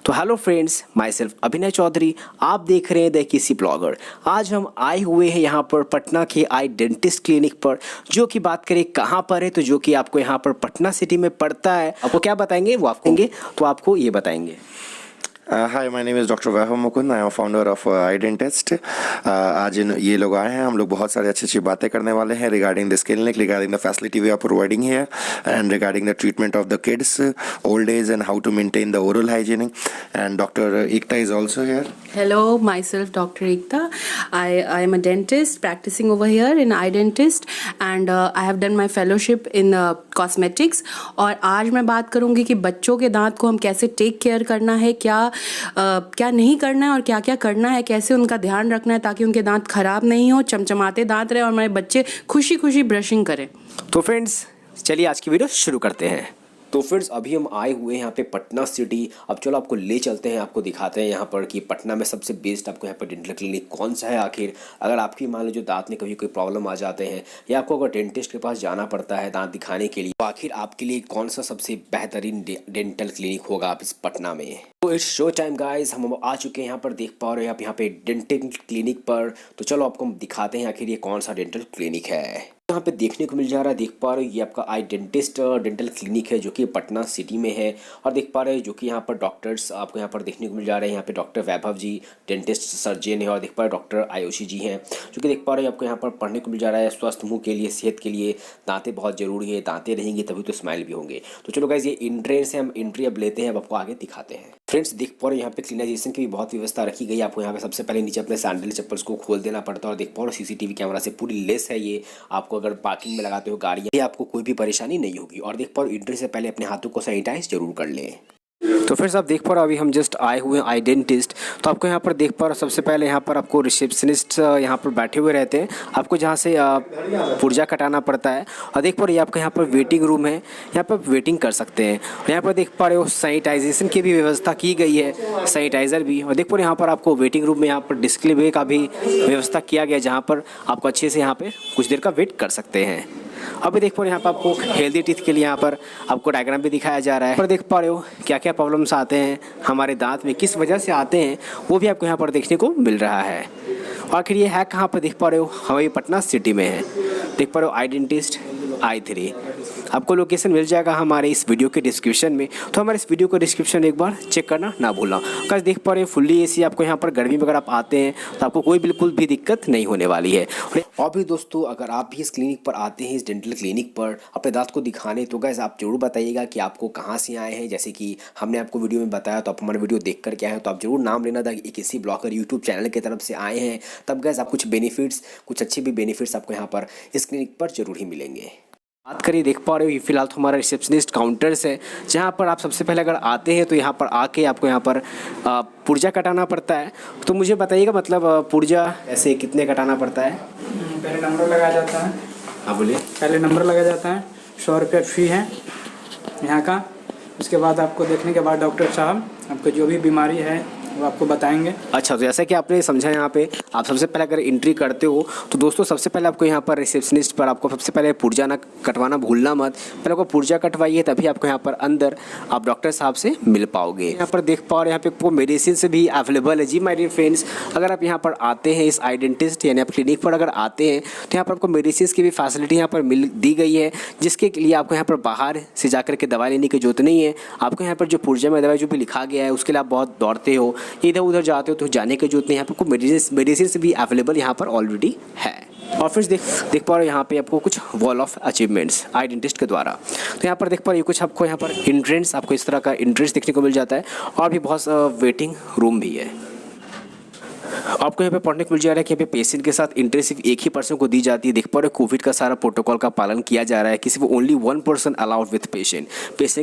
तो hello friends, my self अभिनय चौधरी, आप देख रहे हैं द किसी ब्लॉगर। आज हम आए हुए हैं यहाँ पर पटना के आई डेंटिस्ट क्लिनिक पर, जो कि बात करें कहाँ पर है, तो जो कि आपको यहाँ पर पटना सिटी में पड़ता है। आपको क्या बताएंगे वो आपको देंगे, तो आपको ये बताएंगे। Hi, my name is doctor Vaibhav Mukund. I am founder of I dentist. आज ये लोग आए हैं, हम लोग बहुत सारी अच्छी अच्छी बातें करने वाले हैं regarding this clinic, regarding the facility we are providing here and regarding the treatment of the kids old age and how to maintain the oral hygienic. And doctor Ekta is also here. Hello, myself Dr. Ekta. I am a dentist practicing over here in eye dentist and I have done my fellowship in cosmetics. और आज मैं बात करूँगी कि बच्चों के दांत को हम कैसे टेक केयर करना है, क्या नहीं करना है और क्या क्या करना है, कैसे उनका ध्यान रखना है ताकि उनके दांत खराब नहीं हो, चमचमाते दांत रहे और हमारे बच्चे खुशी खुशी ब्रशिंग करें। तो फ्रेंड्स चलिए आज की वीडियो शुरू करते हैं। तो फ्रेंड्स अभी हम आए हुए हैं यहाँ पे पटना सिटी। अब चलो आपको ले चलते हैं, आपको दिखाते हैं यहाँ पर कि पटना में सबसे बेस्ट आपको यहाँ पर डेंटल क्लिनिक कौन सा है। आखिर अगर आपकी मान लो जो दांत में कभी कोई प्रॉब्लम आ जाते हैं या आपको अगर डेंटिस्ट के पास जाना पड़ता है दांत दिखाने के लिए, तो आखिर आपके लिए कौन सा सबसे बेहतरीन डेंटल क्लिनिक होगा आप इस पटना में। तो इट्स शो टाइम गाइज, हम आ चुके हैं यहाँ पर, देख पा रहे हो आप यहाँ पे डेंटल क्लिनिक पर। तो चलो आपको हम दिखाते हैं आखिर ये कौन सा डेंटल क्लिनिक है। यहाँ पे देखने को मिल जा रहा है, देख पा रहे हो ये आपका आई डेंटिस्ट डेंटल क्लिनिक है जो कि पटना सिटी में है। और देख पा रहे हो जो कि यहाँ पर डॉक्टर्स आपको यहाँ पर देखने को मिल जा रहे हैं। यहाँ पे डॉक्टर वैभव जी डेंटिस्ट सर्जन है और देख पा रहे डॉक्टर आयुषी जी हैं जो कि देख पा रहे हो आपको यहाँ पर पढ़ने को मिल जा रहा है। स्वस्थ मुंह के लिए, सेहत के लिए दांतें बहुत ज़रूरी है, दांतें रहेंगी तभी तो स्माइल भी होंगे। तो चलो गाइज ये एंट्रेंस है, हम एंट्री अब लेते हैं, अब आपको आगे दिखाते हैं। फ्रेंड्स देख पा रहे हो यहाँ पे क्लीनाइजेशन की भी बहुत व्यवस्था रखी गई है। आपको यहाँ पे सबसे पहले नीचे अपने सैंडल चप्पल्स को खोल देना पड़ता है और देख पा रहे हो सीसीटीवी कैमरा से पूरी लेस है ये। आपको अगर पार्किंग में लगाते हो गाड़ी, ये आपको कोई भी परेशानी नहीं होगी। और देख पा रहे हो एंट्री से पहले अपने हाथों को सैनिटाइज जरूर कर लें। तो फिर आप देख पा रहे हो अभी हम जस्ट आए हुए हैं आई डेंटिस्ट। तो आपको यहाँ पर देख पा रहे हो सबसे पहले यहाँ पर आपको रिसेप्शनिस्ट यहाँ पर बैठे हुए रहते हैं, आपको जहाँ से पुर्जा कटाना पड़ता है। और देख पा रहे हो आपका यहाँ पर वेटिंग रूम है, यहाँ पर वेटिंग कर सकते हैं। और यहाँ पर देख पा रहे हो सैनिटाइजेशन की भी व्यवस्था की गई है, सैनिटाइज़र भी। और देख पा रहे हो यहाँ पर आपको वेटिंग रूम में यहाँ पर डिस्प्ले का भी व्यवस्था किया गया है, जहाँ पर आपको अच्छे से यहाँ पर कुछ देर का वेट कर सकते हैं। अभी देख पा रहे हो यहाँ पर आपको हेल्दी टीथ के लिए यहाँ पर आपको डायग्राम भी दिखाया जा रहा है। पर देख पा रहे हो क्या क्या प्रॉब्लम्स आते हैं हमारे दांत में, किस वजह से आते हैं, वो भी आपको यहाँ पर देखने को मिल रहा है। आखिर ये है कहाँ पर, देख पा रहे हो हमारी पटना सिटी में है। देख पा रहे हो आई डेंटिस्ट I3। आपको लोकेशन मिल जाएगा हमारे इस वीडियो के डिस्क्रिप्शन में, तो हमारे इस वीडियो को डिस्क्रिप्शन एक बार चेक करना ना भूलना। गाइस देख पा रहे हैं फुल्ली एसी, आपको यहाँ पर गर्मी में अगर आप आते हैं तो आपको कोई बिल्कुल भी दिक्कत नहीं होने वाली है। और भी दोस्तों अगर आप भी इस क्लिनिक पर आते हैं, इस डेंटल क्लिनिक पर अपने दांत को दिखाने, तो गाइस आप जरूर बताइएगा कि आपको कहाँ से आए हैं। जैसे कि हमने आपको वीडियो में बताया, तो आप हमारे वीडियो देख कर के आए हैं, तो आप जरूर नाम लेना था कि किसी ब्लॉगर यूट्यूब चैनल की तरफ से आए हैं। तब गाइस आप कुछ बेनिफिट्स, कुछ अच्छे भी बेनिफिट्स आपको यहाँ पर इस क्लिनिक पर जरूर ही मिलेंगे। बात करिए, देख पा रहे हो फिलहाल तो हमारा रिसेप्शनिस्ट काउंटर्स है, जहाँ पर आप सबसे पहले अगर आते हैं तो यहाँ पर आके आपको यहाँ पर पुर्जा कटाना पड़ता है। तो मुझे बताइएगा मतलब पुर्जा ऐसे कितने कटाना पड़ता है? पहले नंबर लगाया जाता है। हाँ बोलिए। पहले नंबर लगाया जाता है, 100 रुपये फ़ी है यहाँ का। उसके बाद आपको देखने के बाद डॉक्टर साहब आपको जो भी बीमारी है वो आपको बताएंगे। अच्छा, तो जैसा कि आपने समझा, यहाँ पे आप सबसे पहले अगर एंट्री करते हो तो दोस्तों सबसे पहले आपको यहाँ पर रिसेप्शनिस्ट पर आपको सबसे पहले पुर्जा ना कटवाना भूलना मत। पहले आपको पुर्जा कटवाइए, तभी आपको यहाँ पर अंदर आप डॉक्टर साहब से मिल पाओगे। यहाँ पर देख पाओ यहाँ पे आपको मेडिसिन से भी अवेलेबल है। जी माय डियर फ्रेंड्स, अगर आप यहाँ पर आते हैं इस आई डेंटिस्ट यानी आप क्लिनिक पर अगर आते हैं तो यहाँ पर आपको मेडिसिन की भी फैसिलिटी यहाँ पर दी गई है, जिसके लिए आपको यहाँ पर बाहर से जाकर के दवाई लेने की जरूरत नहीं है। आपको यहाँ पर जो पुर्जा में दवाई जो भी लिखा गया है उसके लिए आप बहुत दौड़ते हो, इधर उधर जाते हो, तो जाने की जरूरत नहीं। यहाँ पर आपको मेडिसिन से भी अवेलेबल यहाँ पर ऑलरेडी है। और फिर देख पा रहे हो यहाँ पे आपको कुछ wall of achievements I dentist के द्वारा। तो यहाँ पर देख पा रहे हो कुछ आपको यहाँ पर एंट्रेंस, आपको इस तरह का एंट्रेंस देखने को मिल जाता है। और भी बहुत वेटिंग रूम भी है। आपको यहाँ पे पढ़ने को मिल जा रहा है कि यहाँ पे पेशेंट के साथ एंट्री सिर्फ एक ही पर्सन को दी जाती है। देख पा रहे हो कोविड का सारा प्रोटोकॉल का पालन किया जा रहा है कि सिर्फ only 1 person allowed with patient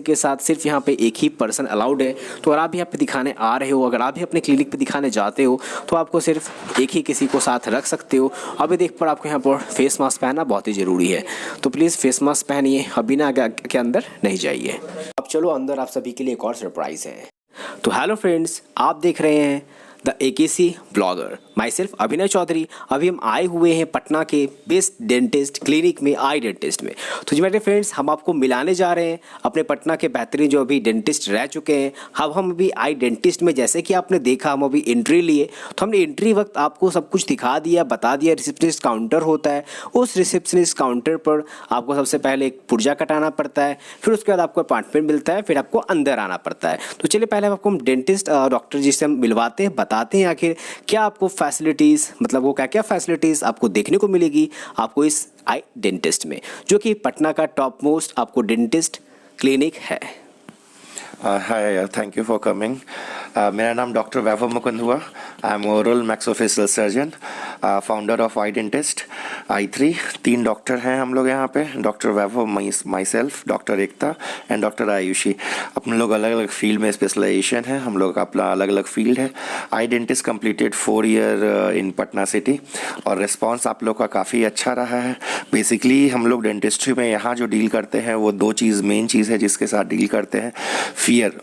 के साथ सिर्फ यहाँ पे एक ही पर्सन अलाउड है। तो अगर आप यहाँ पे दिखाने आ रहे हो, अगर आप भी अपने क्लिनिक पे दिखाने जाते हो, तो आपको सिर्फ एक ही किसी को साथ रख सकते हो। अभी देख पर आपको यहाँ पर फेस मास्क पहनना बहुत ही ज़रूरी है, तो प्लीज़ फेस मास्क पहनिए, अभी ना के अंदर नहीं जाइए। अब चलो अंदर आप सभी के लिए एक और सरप्राइज़ है। तो हेलो फ्रेंड्स, आप देख रहे हैं the AKC blogger my self अभिनय चौधरी। अभी हम आए हुए हैं पटना के बेस्ट डेंटिस्ट क्लिनिक में, आई डेंटिस्ट में। तो जी मेरे फ्रेंड्स, हम आपको मिलाने जा रहे हैं अपने पटना के बेहतरीन जो अभी डेंटिस्ट रह चुके हैं। अब हम अभी आई डेंटिस्ट में, जैसे कि आपने देखा, हम अभी एंट्री लिए तो हमने एंट्री वक्त आपको सब कुछ दिखा दिया, बता दिया। रिसेप्शनिस्ट काउंटर होता है, उस रिसेप्शनिस्ट काउंटर पर आपको सबसे पहले एक पुर्जा कटाना पड़ता है, फिर उसके बाद आपको अपॉइंटमेंट मिलता है, फिर आपको अंदर आना पड़ता है। तो चलिए पहले आपको हम डेंटिस्ट डॉक्टर जी से हम मिलवाते हैं, बताते हैं आखिर क्या आपको फैसिलिटीज़, मतलब वो क्या क्या फैसिलिटीज़ आपको देखने को मिलेगी आपको इस आई डेंटिस्ट में, जो कि पटना का टॉप मोस्ट आपको डेंटिस्ट क्लिनिक है। Hi, thank you for coming. मेरा नाम डॉक्टर वैभव मुकुंद हुआ। I am oral maxillofacial surgeon, founder of I dentist I3। 3 doctor हैं हम लोग यहाँ पे, doctor Vaibhav, myself, doctor Ekta and doctor Ayushi. अपने लोग अलग अलग फील्ड में स्पेशलाइजेशन है, हम लोग का अपना अलग अलग फील्ड है। I dentist completed 4 year in Patna city और रिस्पॉन्स आप लोग का काफ़ी अच्छा रहा है। बेसिकली हम लोग डेंटिस्ट्री में यहाँ जो डील करते हैं वो 2 चीज़ मेन चीज़ है जिसके साथ डील करते हैं, फियर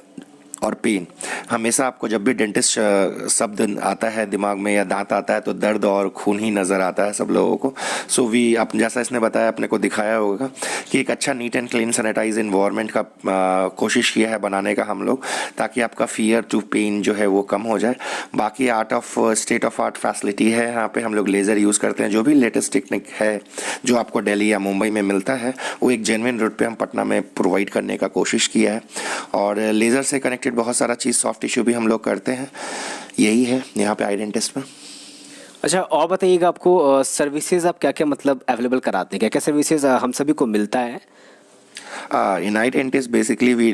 और पेन। हमेशा आपको जब भी डेंटिस्ट शब्द आता है दिमाग में या दांत आता है तो दर्द और खून ही नज़र आता है सब लोगों को। सो वी आप जैसा इसने बताया, अपने को दिखाया होगा कि एक अच्छा neat and clean sanitize environment का कोशिश किया है बनाने का हम लोग, ताकि आपका फियर टू पेन जो है वो कम हो जाए। बाकी स्टेट ऑफ आर्ट फैसिलिटी है यहाँ पे। हम लोग लेज़र यूज़ करते हैं, जो भी लेटेस्ट टेक्निक है जो आपको दिल्ली या मुंबई में मिलता है वो एक जेन्युइन रूट पे हम पटना में प्रोवाइड करने का कोशिश किया है। और लेज़र से कनेक्टेड बहुत सारा चीज़, सॉफ्ट टिश्यू भी हम लोग करते हैं। यही है यहाँ पे आई डेंटिस्ट में। अच्छा, और बताइएगा आपको सर्विसेज आप क्या क्या मतलब अवेलेबल कराते हैं, क्या क्या सर्विसेज हम सभी को मिलता है? In eye dentist, basically we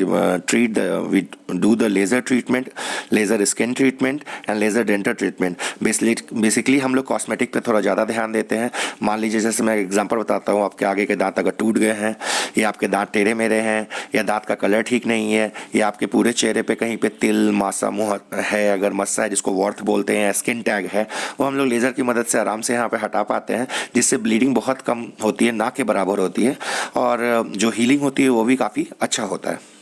do the laser treatment, laser skin treatment and laser dental treatment. Basically हम लोग कॉस्मेटिक पे थोड़ा ज़्यादा ध्यान देते हैं। मान लीजिए जैसे मैं एग्जांपल बताता हूँ, आपके आगे के दांत अगर टूट गए हैं या आपके दांत टेढ़े मेढ़े हैं या दांत का कलर ठीक नहीं है या आपके पूरे चेहरे पे कहीं पे तिल मासा मुँह है, अगर मस्सा है जिसको वॉर्थ बोलते हैं, स्किन टैग है, वो हम लोग लेज़र की मदद से आराम से यहाँ पे हटा पाते हैं, जिससे ब्लीडिंग बहुत कम होती है, ना के बराबर होती है, और जो हीलिंग होती है वो भी काफ़ी अच्छा होता है।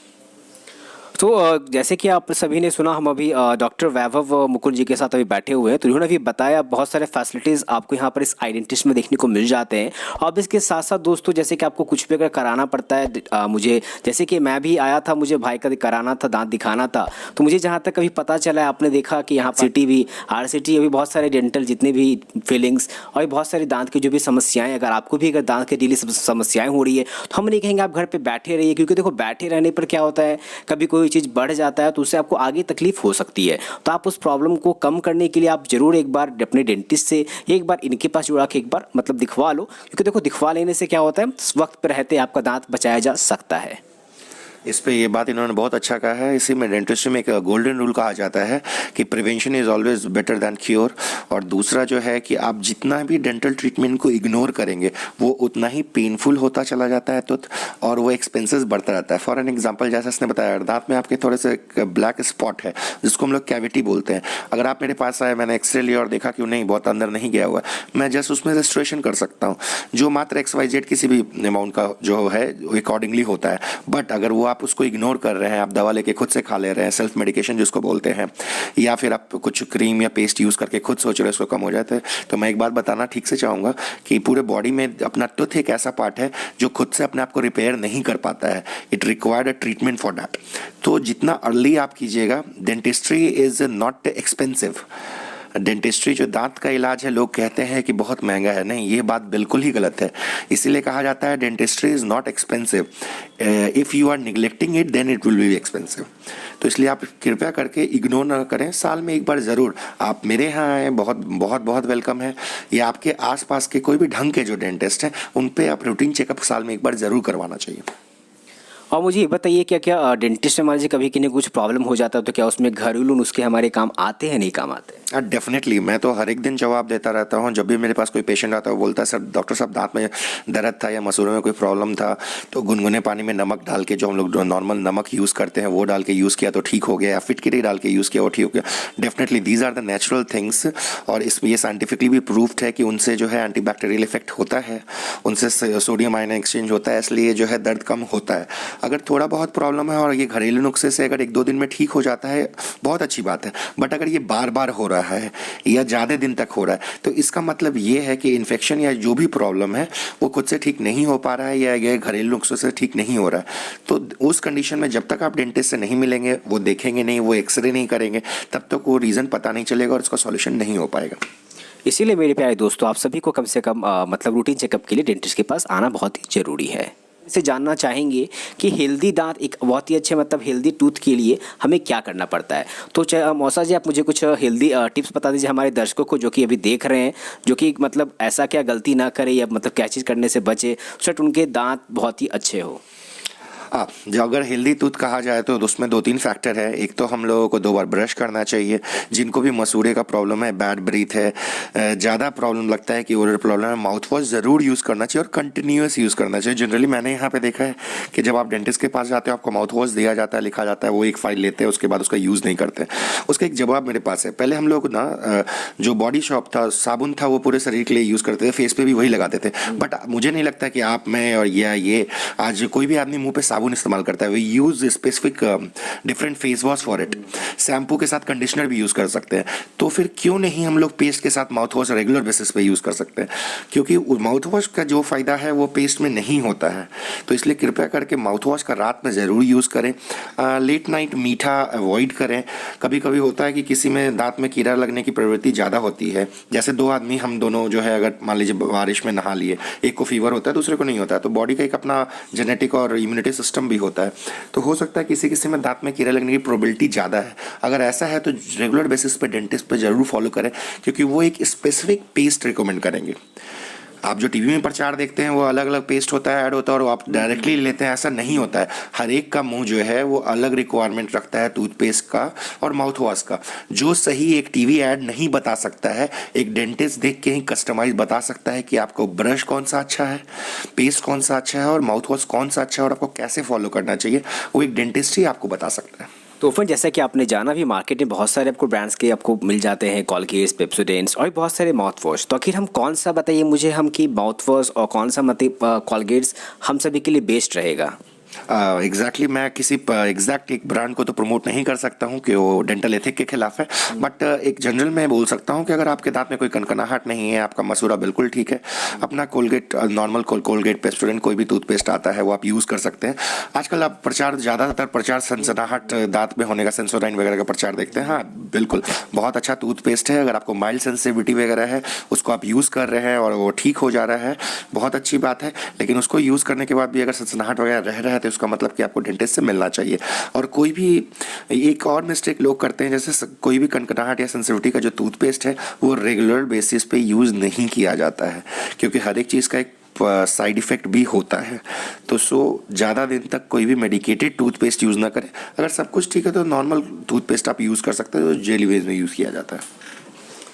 तो जैसे कि आप सभी ने सुना, हम अभी डॉक्टर वैभव मुकुंद जी के साथ अभी बैठे हुए हैं। तो उन्होंने अभी बताया बहुत सारे फैसिलिटीज़ आपको यहाँ पर इस आई डेंटिस्ट में देखने को मिल जाते हैं। और इसके साथ साथ दोस्तों, जैसे कि आपको कुछ भी अगर कराना पड़ता है, मुझे जैसे कि मैं भी आया था, मुझे भाई का कराना था, दांत दिखाना था, तो मुझे जहाँ तक कभी पता चला है, आपने देखा कि यहाँ सिटी भी RCT अभी बहुत सारे डेंटल जितने भी फीलिंग्स और बहुत सारी दांत की जो भी समस्याएं, अगर आपको भी अगर दांत की डेली समस्याएं हो रही है तो हम नहीं कहेंगे आप घर पे बैठे रहिए, क्योंकि देखो बैठे रहने पर क्या होता है, कभी कोई चीज़ बढ़ जाता है तो उससे आपको आगे तकलीफ हो सकती है। तो आप उस प्रॉब्लम को कम करने के लिए आप जरूर एक बार अपने डेंटिस्ट से एक बार इनके पास जुड़ा के एक बार मतलब दिखवा लो, क्योंकि देखो दिखवा लेने से क्या होता है, वक्त पर रहते आपका दांत बचाया जा सकता है। इस पे ये बात इन्होंने बहुत अच्छा कहा है। इसी में डेंटिस्ट्री में एक गोल्डन रूल कहा जाता है कि prevention is always better than cure. और दूसरा जो है कि आप जितना भी डेंटल ट्रीटमेंट को इग्नोर करेंगे वो उतना ही पेनफुल होता चला जाता है टूथ, और वो एक्सपेंसेस बढ़ता रहता है। फॉर एन एग्जांपल, जैसा इसने बताया, दांत में आपके थोड़े से ब्लैक स्पॉट है जिसको हम लोग कैविटी बोलते हैं। अगर आप मेरे पास आए, मैंने एक्सरे लिया और देखा कि नहीं बहुत अंदर नहीं गया हुआ, मैं जस्ट उसमें रेस्टोरेशन कर सकता हूँ, जो मात्र XYZ किसी भी अमाउंट का जो है अकॉर्डिंगली होता है। बट अगर वो आप उसको इग्नोर कर रहे हैं, आप दवा लेके खुद से खा ले रहे हैं, सेल्फ मेडिकेशन जिसको बोलते हैं, या फिर आप कुछ क्रीम या पेस्ट यूज़ करके खुद सोच रहे हैं उसको कम हो जाते हैं, तो मैं एक बात बताना ठीक से चाहूँगा कि पूरे बॉडी में अपना टूथ एक ऐसा पार्ट है जो खुद से अपने आप को रिपेयर नहीं कर पाता है। It required a treatment for that. तो जितना अर्ली आप कीजिएगा, dentistry is not expensive. Dentistry जो दांत का इलाज है, लोग कहते हैं कि बहुत महंगा है, नहीं, ये बात बिल्कुल ही गलत है। इसीलिए कहा जाता है dentistry is not expensive. If you are neglecting it then it will be expensive. तो इसलिए आप कृपया करके इग्नोर ना करें, साल में एक बार ज़रूर आप मेरे यहाँ आएँ, बहुत बहुत बहुत वेलकम है। या आपके आसपास के कोई भी ढंग के जो डेंटिस्ट हैं उन पे आप रूटीन चेकअप साल में एक बार ज़रूर करवाना चाहिए। और मुझे ये बताइए, क्या क्या डेंटिस्ट हमारे से कभी किन्हीं कुछ प्रॉब्लम हो जाता है तो क्या उसमें घरेलू नुस्खे हमारे काम आते हैं, नहीं काम आते हैं? डेफिनेटली, मैं तो हर एक दिन जवाब देता रहता हूँ। जब भी मेरे पास कोई पेशेंट आता है वो बोलता है सर डॉक्टर साहब दांत में दर्द था या मसूड़ों में कोई प्रॉब्लम था, तो गुनगुने पानी में नमक डाल के, जो हम लोग नॉर्मल नमक यूज़ करते हैं वो डाल के यूज़ किया तो ठीक हो गया, या फिटकरी डाल के यूज़ किया वो ठीक हो गया। Definitely these are the natural things, और इसमें ये साइंटिफिकली भी प्रूव्ड है कि उनसे जो है एंटीबैक्टीरियल इफेक्ट होता है, उनसे सोडियम आयन एक्सचेंज होता है, इसलिए जो है दर्द कम होता है। अगर थोड़ा बहुत प्रॉब्लम है और ये घरेलू नुस्खे से अगर 1-2 दिन में ठीक हो जाता है, बहुत अच्छी बात है। बट अगर ये बार बार हो रहा है या ज़्यादा दिन तक हो रहा है, तो इसका मतलब ये है कि इन्फेक्शन या जो भी प्रॉब्लम है वो खुद से ठीक नहीं हो पा रहा है या ये घरेलू नुस्खों से ठीक नहीं हो रहा है। तो उस कंडीशन में जब तक आप डेंटिस्ट से नहीं मिलेंगे, वो देखेंगे नहीं, वो एक्सरे नहीं करेंगे, तब तक वो रीज़न पता नहीं चलेगा और उसका सॉल्यूशन नहीं हो पाएगा। इसीलिए मेरे प्यारे दोस्तों, आप सभी को कम से कम मतलब रूटीन चेकअप के लिए डेंटिस्ट के पास आना बहुत ही ज़रूरी है। से जानना चाहेंगे कि हेल्दी दांत एक बहुत ही अच्छे मतलब हेल्दी टूथ के लिए हमें क्या करना पड़ता है। तो मौसा जी, आप मुझे कुछ हेल्दी टिप्स बता दीजिए हमारे दर्शकों को जो कि अभी देख रहे हैं, जो कि मतलब ऐसा क्या गलती ना करे या मतलब क्या चीज़ करने से बचे सो उनके दांत बहुत ही अच्छे हो। जो अगर हेल्दी टूथ कहा जाए तो उसमें 2-3 फैक्टर है। एक तो हम लोगों को 2 बार ब्रश करना चाहिए। जिनको भी मसूड़े का प्रॉब्लम है, बैड ब्रीथ है, ज़्यादा प्रॉब्लम लगता है कि ओरल प्रॉब्लम है, माउथ वॉश ज़रूर यूज़ करना चाहिए और कंटिन्यूस यूज़ करना चाहिए। जनरली मैंने यहाँ पे देखा है कि जब आप डेंटिस्ट के पास जाते हो, आपको माउथ वॉश दिया जाता है, लिखा जाता है, वो एक फाइल लेते हैं, उसके बाद उसका यूज़ नहीं करते। उसका एक जवाब मेरे पास है। पहले हम लोग ना जो बॉडी शॉप था, साबुन था, वो पूरे शरीर के लिए यूज़ करते थे, फेस पे भी वही लगाते थे। बट मुझे नहीं लगता कि आप, मैं और ये आज कोई भी आदमी मुँह पे साबुन इस्तेमाल करता है। Use specific different face wash for it. Shampoo के साथ कंडीशनर भी यूज कर सकते हैं। तो फिर क्यों नहीं हम लोग पेस्ट के साथ माउथ वॉश रेगुलर बेसिस पे यूज कर सकते हैं, क्योंकि माउथ वॉश का जो फायदा है वो पेस्ट में नहीं होता है। तो इसलिए कृपया करके माउथ वॉश का रात में ज़रूर यूज़ करें। लेट नाइट मीठा अवॉइड करें। कभी कभी होता है कि किसी में दांत में कीड़ा लगने की प्रवृत्ति ज़्यादा होती है। जैसे 2 आदमी, हम दोनों जो है, अगर मान लीजिए बारिश में नहा लिए, एक को फीवर होता है, दूसरे को नहीं होता है, तो बॉडी का एक अपना जेनेटिक और इम्यूनिटी सिस्टम भी होता है। तो हो सकता है किसी किसी में दांत में कीड़ा लगने की प्रोबेबिलिटी ज़्यादा है। अगर ऐसा है तो रेगुलर बेसिस पे डेंटिस्ट पे ज़रूर फॉलो करें, क्योंकि वो एक स्पेसिफिक पेस्ट रिकमेंड करेंगे। आप जो टीवी में प्रचार देखते हैं वो अलग अलग पेस्ट होता है, ऐड होता है, और आप डायरेक्टली लेते हैं, ऐसा नहीं होता है। हर एक का मुंह जो है वो अलग रिक्वायरमेंट रखता है, टूथपेस्ट का और माउथ वॉश का। जो सही एक टीवी ऐड नहीं बता सकता है, एक डेंटिस्ट देख के ही कस्टमाइज बता सकता है कि आपको ब्रश कौन सा अच्छा है, पेस्ट कौन सा अच्छा है और माउथ वॉश कौन सा अच्छा है और आपको कैसे फॉलो करना चाहिए, वो एक डेंटिस्ट ही आपको बता सकता है। तो फिर जैसा कि आपने जाना भी, मार्केट में बहुत सारे आपको ब्रांड्स के आपको मिल जाते हैं, कॉलगेट्स, पेप्सोडेंट्स और बहुत सारे माउथ वॉश। तो आखिर हम कौन सा, बताइए मुझे, हम कि माउथ वॉश और कौन सा मतलब कॉलगेट्स हम सभी के लिए बेस्ट रहेगा? एग्जैक्टली मैं किसी एग्जैक्ट एक ब्रांड को तो प्रमोट नहीं कर सकता हूँ कि वो डेंटल एथिक के खिलाफ है। बट एक जनरल में बोल सकता हूँ कि अगर आपके दांत में कोई कनकनाहट नहीं है, आपका मसूड़ा बिल्कुल ठीक है, अपना कोलगेट, नॉर्मल कोलगेट, पेस्टोडेंट, कोई भी टूथपेस्ट आता है वो आप यूज़ कर सकते हैं। आजकल आप ज़्यादातर प्रचार सनसनाहट दांत में होने का, सेंसोडाइन वगैरह का प्रचार देखते हैं। हाँ बिल्कुल, बहुत अच्छा टूथपेस्ट है। अगर आपको माइल्ड सेंसिटिविटी वगैरह है, उसको आप यूज़ कर रहे हैं और वो ठीक हो जा रहा है, बहुत अच्छी बात है। लेकिन उसको यूज़ करने के बाद भी अगर सनसनाहट वगैरह रह रहा है, उसका मतलब कि आपको डेंटिस्ट से मिलना चाहिए। और कोई भी एक और मिस्टेक लोग करते हैं, जैसे कोई भी कनकनाहट या सेंसिटिविटी का जो टूथपेस्ट है वो रेगुलर बेसिस पे यूज़ नहीं किया जाता है, क्योंकि हर एक चीज़ का एक साइड इफ़ेक्ट भी होता है। तो ज़्यादा दिन तक कोई भी मेडिकेटेड टूथपेस्ट यूज़ ना करें। अगर सब कुछ ठीक है तो नॉर्मल टूथपेस्ट आप यूज़ कर सकते हैं, जो जेली वेज में यूज़ किया जाता है।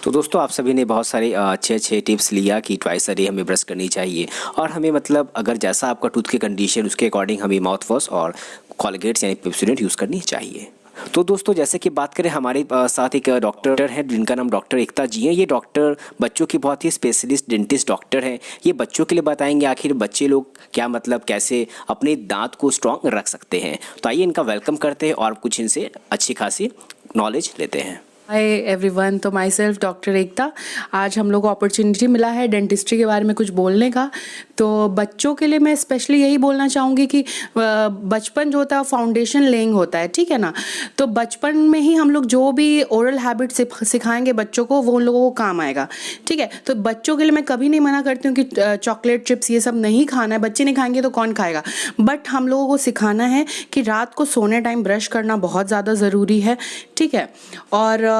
तो दोस्तों, आप सभी ने बहुत सारे अच्छे टिप्स लिया कि ट्वाइस अ डे हमें ब्रश करनी चाहिए, और हमें मतलब अगर जैसा आपका टूथ की कंडीशन उसके अकॉर्डिंग हमें माउथ वॉश और कॉलगेट्स यानी पेप्सोडेंट यूज़ करनी चाहिए। तो दोस्तों, जैसे कि बात करें, हमारे साथ एक डॉक्टर हैं जिनका नाम डॉक्टर एकता जी हैं। ये डॉक्टर बच्चों की बहुत ही स्पेशलिस्ट डेंटिस्ट डॉक्टर हैं। ये बच्चों के लिए बताएंगे आखिर बच्चे लोग क्या मतलब कैसे अपने दांत को स्ट्रॉन्ग रख सकते हैं। तो आइए इनका वेलकम करते हैं और कुछ इनसे अच्छी खासी नॉलेज लेते हैं। हाय एवरीवन, तो माई सेल्फ डॉक्टर एकता। आज हम लोग को अपॉर्चुनिटी मिला है डेंटिस्ट्री के बारे में कुछ बोलने का। तो बच्चों के लिए मैं स्पेशली यही बोलना चाहूँगी कि बचपन जो होता है फाउंडेशन लेइंग होता है, ठीक है ना। तो बचपन में ही हम लोग जो भी ओरल हैबिट सिखाएंगे बच्चों को, वो उन लोगों को काम आएगा, ठीक है। तो बच्चों के लिए मैं कभी नहीं मना करती हूँ कि चॉकलेट चिप्स ये सब नहीं खाना है। बच्चे नहीं खाएंगे तो कौन खाएगा। बट हम लोगों को सिखाना है कि रात को सोने टाइम ब्रश करना बहुत ज़्यादा ज़रूरी है, ठीक है। और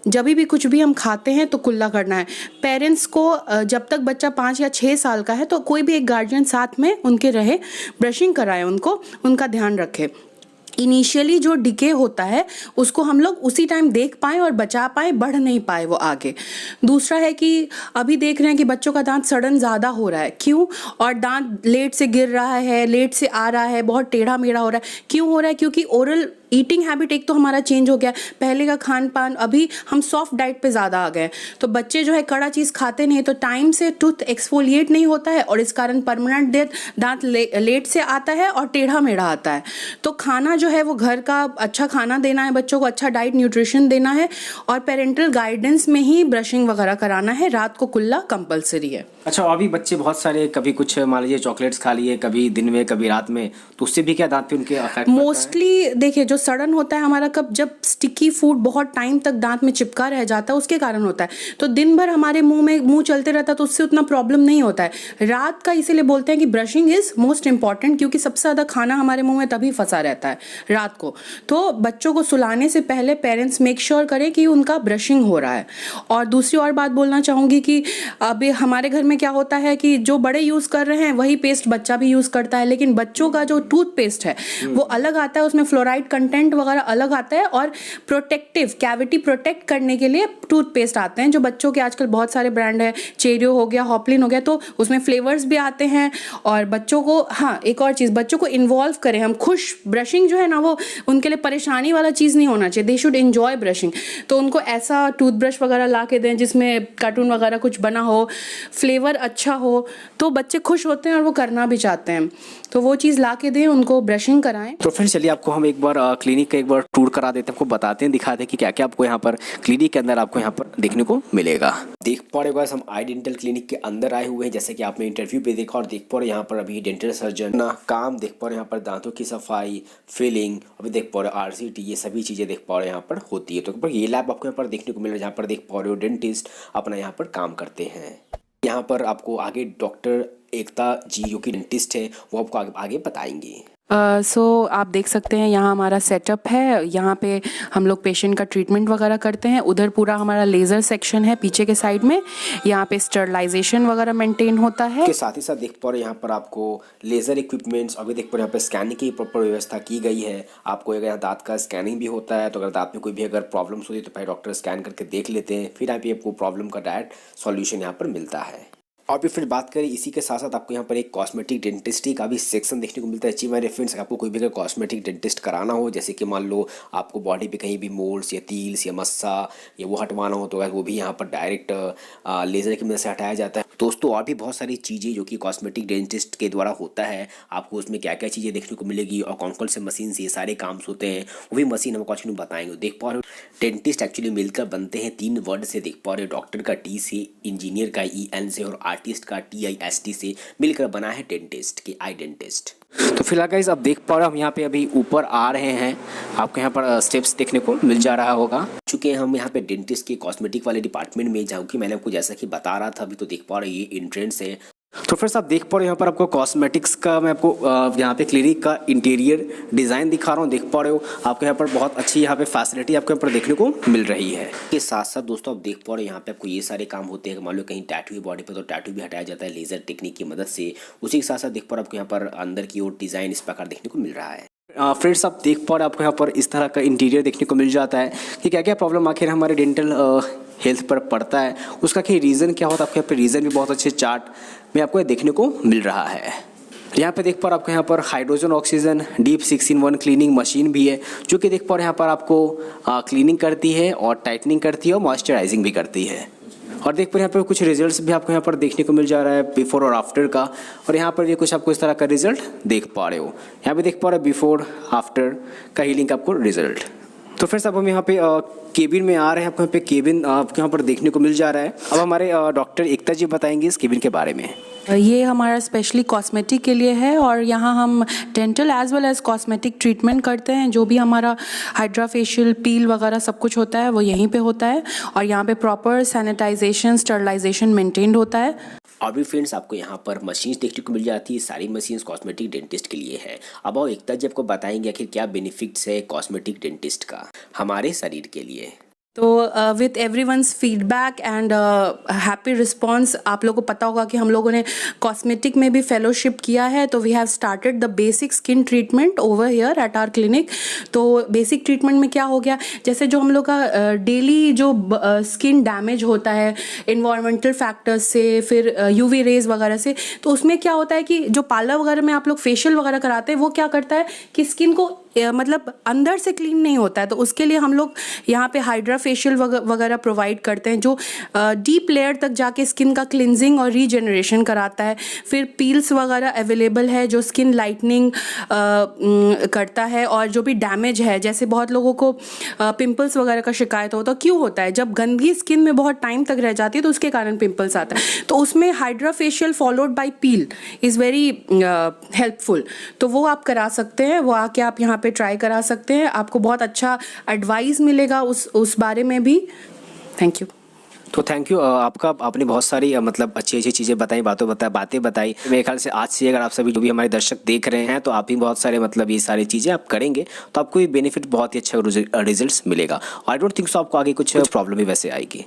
जब भी कुछ भी हम खाते हैं तो कुल्ला करना है। पेरेंट्स को जब तक बच्चा 5 या 6 साल का है तो कोई भी एक गार्जियन साथ में उनके रहे, ब्रशिंग कराए उनको, उनका ध्यान रखे। इनिशियली जो डिके होता है उसको हम लोग उसी टाइम देख पाएँ और बचा पाएँ, बढ़ नहीं पाए वो आगे। दूसरा है कि अभी देख रहे हैं कि बच्चों का दांत सड़न ज़्यादा हो रहा है। क्यों? और दांत लेट से गिर रहा है, लेट से आ रहा है, बहुत टेढ़ा मेढ़ा हो रहा है। क्यों हो रहा है? क्योंकि ओरल ईटिंग हैबिट एक तो हमारा चेंज हो गया, पहले का खान पान, अभी हम सॉफ्ट डाइट पे ज़्यादा आ गए, तो बच्चे जो है कड़ा चीज़ खाते नहीं, तो टाइम से टूथ एक्सफोलिएट नहीं होता है और इस कारण परमानेंट दांत लेट से आता है और टेढ़ा मेढ़ा आता है। तो खाना जो है वो घर का अच्छा खाना देना है, बच्चों को अच्छा डाइट न्यूट्रिशन देना है और पेरेंटल गाइडेंस में ही ब्रशिंग वगैरह कराना है, रात को कुल्ला कंपलसरी है। अच्छा, अभी बच्चे बहुत सारे कभी कुछ मान लीजिए चॉकलेट्स खा लिए, कभी दिन में कभी रात में, तो उससे भी क्या दांत पे उनके अफेक्ट मोस्टली देखिए जो सड़न होता है हमारा कब, जब स्टिकी फूड बहुत टाइम तक दांत में चिपका रह जाता है उसके कारण होता है। तो दिन भर हमारे मुंह चलते रहता है तो उससे उतना प्रॉब्लम नहीं होता है। रात का इसीलिए बोलते हैं कि ब्रशिंग इज मोस्ट इंपॉर्टेंट, क्योंकि सबसे ज़्यादा खाना हमारे मुंह में तभी फंसा रहता है रात को। तो बच्चों को सुलाने से पहले पेरेंट्स मेक श्योर करें कि उनका ब्रशिंग हो रहा है। और दूसरी और बात बोलना चाहूँगी कि अभी हमारे घर में क्या होता है कि जो बड़े यूज़ कर रहे हैं वही पेस्ट बच्चा भी यूज़ करता है, लेकिन बच्चों का जो टूथपेस्ट है वो अलग आता है, उसमें फ्लोराइड कंटेंट वगैरह अलग आता है और प्रोटेक्टिव कैविटी प्रोटेक्ट करने के लिए टूथपेस्ट आते हैं जो बच्चों के आजकल बहुत सारे ब्रांड है, चेरियो हो गया, हॉपलिन हो गया, तो उसमें फ्लेवर्स भी आते हैं। और बच्चों को हाँ एक और चीज़, बच्चों को इन्वॉल्व करें हम, खुश ब्रशिंग जो है ना वो उनके लिए परेशानी वाला चीज़ नहीं होना चाहिए, दे शुड एंजॉय ब्रशिंग। तो उनको ऐसा टूथब्रश वगैरह ला के दें जिसमें कार्टून वगैरह कुछ बना हो, फ्लेवर अच्छा हो, तो बच्चे खुश होते हैं और वो करना भी चाहते हैं, तो वो चीज़ ला के दें, उनको ब्रशिंग कराएं। तो फिर चलिए आपको हम एक बार क्लिनिक का एक बार टूर करा देते हैं, आपको बताते हैं, दिखाते हैं कि क्या क्या आपको यहाँ पर क्लिनिक के अंदर आपको यहाँ पर देखने को मिलेगा। देख पा रहे हो गाइस, हम आई डेंटल क्लिनिक के अंदर आए हुए हैं, जैसे कि आपने इंटरव्यू पे देखा, और देख पा रहे यहाँ पर अभी डेंटल सर्जन ना काम देख पा रहे यहाँ पर, दांतों की सफाई, फिलिंग, अभी देख पा रहे RCT, ये सभी चीज़ें देख पा रहे यहाँ पर होती है। तो ये लैब आपको यहाँ पर देखने को मिल रहा है, जहाँ पर देख पा रहे हो डेंटिस्ट अपना यहाँ पर काम करते हैं। यहाँ पर आपको आगे डॉक्टर एकता जी जो कि डेंटिस्ट है वो आपको आगे बताएंगी। सो आप देख सकते हैं यहाँ हमारा सेटअप है, यहाँ पे हम लोग पेशेंट का ट्रीटमेंट वगैरह करते हैं। उधर पूरा हमारा लेज़र सेक्शन है पीछे के साइड में, यहाँ पे स्टरलाइजेशन वगैरह मेंटेन होता है। के साथ ही साथ देख पा रहे यहाँ पर आपको लेज़र इक्विपमेंट्स, अभी देख पा रहे यहाँ पर स्कैनिंग की प्रॉपर व्यवस्था की गई है। आपको अगर यहाँ दांत का स्कैनिंग भी होता है, तो अगर दांत में कोई भी अगर प्रॉब्लम्स होती है तो पहले डॉक्टर स्कैन करके देख लेते हैं, फिर यहाँ पे आपको प्रॉब्लम का डायरेक्ट सॉल्यूशन यहाँ पर मिलता है। और फिर बात करें इसी के साथ साथ आपको यहाँ पर एक कॉस्मेटिक डेंटिस्ट्री का भी सेक्शन देखने को मिलता है। जी मेरे फ्रेंड्स, आपको कोई भी अगर कॉस्मेटिक डेंटिस्ट कराना हो, जैसे कि मान लो आपको बॉडी पे कहीं भी मोल्स या तील्स या मस्सा या वो हटवाना हो, तो वो भी यहाँ पर डायरेक्ट लेज़र की मदद से हटाया जाता है। दोस्तों और भी बहुत सारी चीज़ें जो कि कॉस्मेटिक डेंटिस्ट के द्वारा होता है, आपको उसमें क्या क्या चीज़ें देखने को मिलेगी और कौन कौन से मशीन से ये सारे काम होते हैं, वो भी मशीन हम कुछ बताएंगे। देख पा रहे हो डेंटिस्ट एक्चुअली मिलकर बनते हैं 3 वर्ड से, देख पा रहे हो डॉक्टर का T से, इंजीनियर का EN से और आर्टिस्ट का TIST से मिलकर बना है डेंटिस्ट की आई डेंटिस्ट। तो फिलहाल गाइस अब देख पा रहे हो हम यहाँ पे अभी ऊपर आ रहे हैं, आपको यहाँ पर स्टेप्स देखने को मिल जा रहा होगा। चूँकि हम यहाँ पे डेंटिस्ट के कॉस्मेटिक वाले डिपार्टमेंट में जाऊँ कि मैंने आपको जैसा कि बता रहा था अभी, तो देख पा रहे ये एंट्रेंस है। तो फिर आप देख पा रहे हो यहाँ पर आपको कॉस्मेटिक्स का मैं आपको यहाँ पे क्लिनिक का इंटीरियर डिज़ाइन दिखा रहा हूँ। देख पा रहे हो आपको यहाँ पर बहुत अच्छी यहाँ पे फैसिलिटी आपको यहाँ पर देखने को मिल रही है। इसके साथ साथ दोस्तों आप देख पा रहे हो यहाँ पे आपको ये सारे काम होते हैं। मान लो कहीं टैटू है बॉडी पे, तो टैटू भी हटाया जाता है लेज़र टेक्निक की मदद से। उसी के साथ साथ देख पा रहे हो आपको यहाँ पर अंदर की ओर डिज़ाइन इस प्रकार देखने को मिल रहा है। फ्रेंड्स आप देख पा रहे हो आपको यहाँ पर इस तरह का इंटीरियर देखने को मिल जाता है कि क्या क्या प्रॉब्लम आखिर हमारे डेंटल हेल्थ पर पड़ता है, उसका क्या रीज़न क्या होता है। आपको यहाँ पे रीज़न भी बहुत अच्छे चार्ट में आपको देखने को मिल रहा है। यहाँ पे देख पा रहे हो आपको यहाँ पर hydrogen oxygen deep 6-in-1 cleaning machine भी है, जो कि देख पा रहे हो यहाँ पर आपको क्लीनिंग करती है और टाइटनिंग करती है और मॉइस्चराइजिंग भी करती है। और देख पर यहाँ पर कुछ रिजल्ट्स भी आपको यहाँ पर देखने को मिल जा रहा है बिफोर और आफ्टर का। और यहाँ पर ये कुछ आपको इस तरह का रिजल्ट देख पा रहे हो। यहाँ पे देख पा रहे हो बिफोर आफ्टर का हीलिंग आपको रिजल्ट। तो फ्रेंड्स अब हम यहाँ पे केबिन में आ रहे हैं, आपको यहाँ पे केबिन आपको यहाँ पर देखने को मिल जा रहा है। अब हमारे डॉक्टर एकता जी बताएंगे इस केबिन के बारे में। ये हमारा स्पेशली कॉस्मेटिक के लिए है और यहाँ हम dental as well as cosmetic treatment करते हैं। जो भी हमारा हाइड्रा फेशियल पील वगैरह सब कुछ होता है वो यहीं पे होता है और यहाँ पे प्रॉपर सैनिटाइजेशन स्टरलाइजेशन मेंटेन्ड होता है। और भी फ्रेंड्स आपको यहाँ पर मशीन्स देखने को मिल जाती है, सारी मशीन्स कॉस्मेटिक डेंटिस्ट के लिए है। अब आओ एकता जी आपको बताएंगे आखिर क्या बेनिफिट्स है कॉस्मेटिक डेंटिस्ट का हमारे शरीर के लिए। तो with everyone's feedback and happy response, आप लोगों को पता होगा कि हम लोगों ने कॉस्मेटिक में भी फेलोशिप किया है, तो we have started the basic skin treatment over here at our clinic. तो बेसिक ट्रीटमेंट में क्या हो गया, जैसे जो हम लोग का डेली जो स्किन डैमेज होता है इन्वायरमेंटल फैक्टर्स से, फिर UV रेज वगैरह से, तो उसमें क्या होता है कि जो पार्लर वगैरह में आप लोग फेशियल वगैरह कराते हैं वो क्या करता है कि स्किन को मतलब अंदर से क्लीन नहीं होता है, तो उसके लिए हम लोग यहाँ पे हाइड्रा फेशियल वगैरह प्रोवाइड करते हैं जो डीप लेयर तक जाके स्किन का क्लिनजिंग और रीजनरेशन कराता है। फिर पील्स वगैरह अवेलेबल है जो स्किन लाइटनिंग करता है, और जो भी डैमेज है, जैसे बहुत लोगों को पिंपल्स वगैरह का शिकायत होता है, क्यों होता है, जब गंदगी स्किन में बहुत टाइम तक रह जाती है तो उसके कारण पिंपल्स आता है। तो उसमें hydra facial followed by peel is very helpful, तो वो आप करा सकते हैं, वो आके आप यहाँ पे ट्राई करा सकते हैं, आपको बहुत अच्छा एडवाइस मिलेगा उस बारे में भी। Thank you. तो थैंक यू आपका, आपने बहुत सारी मतलब अच्छी अच्छी चीज़ें बताई, बातें बताई। मेरे ख्याल से आज से अगर आप सभी जो भी हमारे दर्शक देख रहे हैं तो आप भी बहुत सारे मतलब ये सारी चीज़ें आप करेंगे तो आपको ये बेनिफिट बहुत ही अच्छा रिजल्ट्स मिलेगा। आई डोंट थिंक सो आपको आगे कुछ प्रॉब्लम भी वैसे आएगी।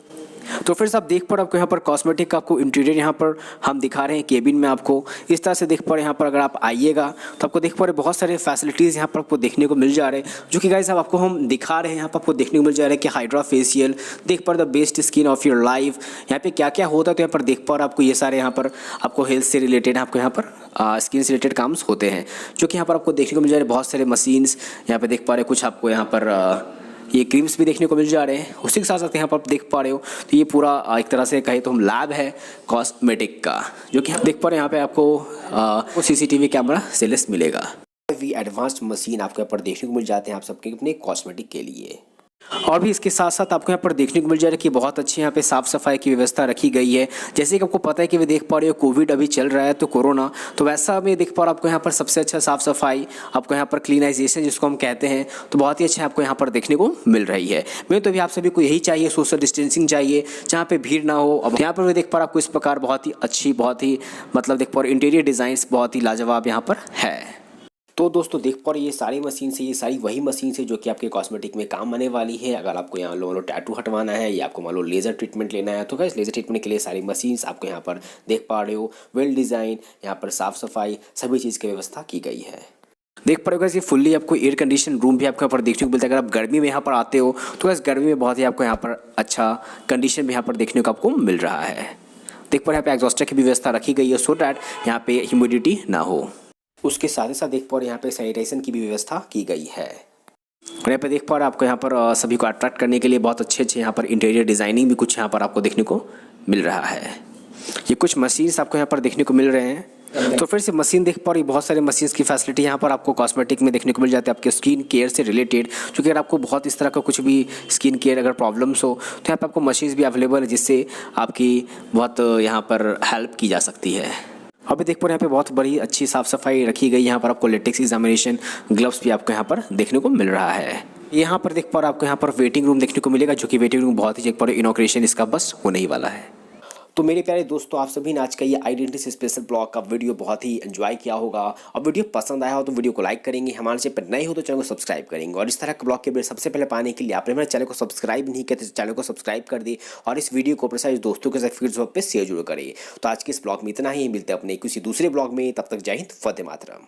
तो फिर आप देख पा रहे आपको यहाँ पर कॉस्मेटिक का आपको इंटीरियर यहाँ पर हम दिखा रहे हैं केबिन में, आपको इस तरह से देख पा रहे हैं। यहाँ पर अगर आप आइएगा तो आपको देख पा रहे बहुत सारे फैसिलिटीज़ यहाँ पर आपको देखने को मिल जा रहे हैं, जो कि गाइस अब आपको हम दिखा रहे हैं। यहाँ पर आपको देखने को मिल जा रहा है कि हाइड्रा फेशियल, देख पा रहे the best skin of your life, यहाँ पे क्या क्या होता है। तो यहाँ पर देख पा रहे आपको ये सारे यहाँ पर आपको हेल्थ से रिलेटेड आपको यहाँ पर स्किन से रिलेटेड काम्स होते हैं, जो कि यहाँ पर आपको देखने को मिल जा रहे हैं। बहुत सारे मशीन्स यहाँ पे देख पा रहे, कुछ आपको यहाँ पर ये क्रीम्स भी देखने को मिल जा रहे हैं। उसी के साथ साथ यहाँ पर आप देख पा रहे हो तो ये पूरा एक तरह से कहे तो हम लैब है कॉस्मेटिक का, जो कि आप देख पा रहे हैं। यहाँ पे आपको CCTV कैमरा से लेस मिलेगा। एडवांस्ड मशीन आपको यहाँ पर देखने को मिल जाते हैं आप सबके अपने कॉस्मेटिक के लिए। और भी इसके साथ साथ आपको यहाँ पर देखने को मिल जा रहा है कि बहुत अच्छी यहाँ पे साफ़ सफाई की व्यवस्था रखी गई है। जैसे कि आपको पता है कि वे देख पा रहे हो कोविड अभी चल रहा है तो कोरोना, तो वैसा में देख पा रहे हो आपको यहाँ पर सबसे अच्छा साफ़ सफाई, आपको यहाँ पर क्लीनाइजेशन जिसको हम कहते हैं, तो बहुत ही अच्छा आपको यहाँ पर देखने को मिल रही है। मैं तो अभी आप सभी को यही चाहिए, सोशल डिस्टेंसिंग चाहिए, जहाँ पर भीड़ ना हो। अब यहाँ पर भी देख पा रहे आपको इस प्रकार बहुत ही अच्छी, बहुत ही मतलब देख पा रहे इंटीरियर डिज़ाइंस बहुत ही लाजवाब यहाँ पर है। तो दोस्तों देख पा रहे ये सारी मशीन से, ये सारी वही मशीन से जो कि आपके कॉस्मेटिक में काम आने वाली है। अगर आपको यहाँ लो टैटू हटवाना है या आपको मान लो लेज़र ट्रीटमेंट लेना है तो गाइस लेज़र ट्रीटमेंट के लिए सारी मशीन्स आपको यहाँ पर देख पा रहे हो। वेल डिज़ाइन, यहाँ पर साफ़ सफाई सभी चीज़ की व्यवस्था की गई है। देख पा रहे हो ये फुल्ली आपको एयर कंडीशन रूम भी आपको यहाँ पर देखने को मिलता है। अगर आप गर्मी में यहाँ पर आते हो तो गाइस गर्मी में बहुत ही आपको यहाँ पर अच्छा कंडीशन भी यहाँ पर देखने को आपको मिल रहा है। देख पा रहे यहाँ पे एग्जॉस्टर की भी व्यवस्था रखी गई है सो डैट यहाँ पे ह्यूमिडिटी ना हो। उसके साथ ही साथ देख पा रहे यहाँ पे सैनिटाइजेशन की भी व्यवस्था की गई है। और यहाँ पे देख पा रहे आपको यहाँ पर सभी को अट्रैक्ट करने के लिए बहुत अच्छे यहाँ पर इंटीरियर डिज़ाइनिंग भी कुछ यहाँ पर आपको देखने को मिल रहा है। ये कुछ मशीन्स आपको यहाँ पर देखने को मिल रहे हैं। तो फिर से मशीन देख पा रही, बहुत सारे मशीन्स की फैसिलिटी यहाँ पर आपको कॉस्मेटिक में देखने को मिल जाती है आपके स्किन केयर से रिलेटेड। क्योंकि अगर आपको बहुत इस तरह का कुछ भी स्किन केयर अगर प्रॉब्लम्स हो तो यहाँ पर आपको मशीन्स भी अवेलेबल है जिससे आपकी बहुत यहाँ पर हेल्प की जा सकती है। अभी देख पा रहे हैं यहाँ पे बहुत बड़ी अच्छी साफ़ सफाई रखी गई। यहाँ पर आपको लेटेक्स एग्जामिनेशन ग्लव्स भी आपको यहाँ पर देखने को मिल रहा है। यहाँ पर देख पा रहे आपको यहाँ पर वेटिंग रूम देखने को मिलेगा, जो कि वेटिंग रूम बहुत ही देख पा रहे इनॉग्रेशन इसका बस होने ही वाला है। तो मेरे प्यारे दोस्तों आप सभी ने आज का ये आइडेंटिटी स्पेशल ब्लॉग का वीडियो बहुत ही एंजॉय किया होगा। और वीडियो पसंद आया हो तो वीडियो को लाइक करेंगे, हमारे चैनल पर नए हो तो चैनल को सब्सक्राइब करेंगे। और इस तरह के ब्लॉग के वीडियो सबसे पहले पाने के लिए आपने मेरे चैनल को सब्सक्राइब नहीं किया तो चैनल को सब्सक्राइब कर दे और इस वीडियो को अपने सारे दोस्तों के साथ फेसबुक पर शेयर जरूर करें। तो आज के इस ब्लॉग में इतना ही, मिलते हैं अपने किसी दूसरे ब्लॉग में, तब तक जय हिंद, वंदे मातरम।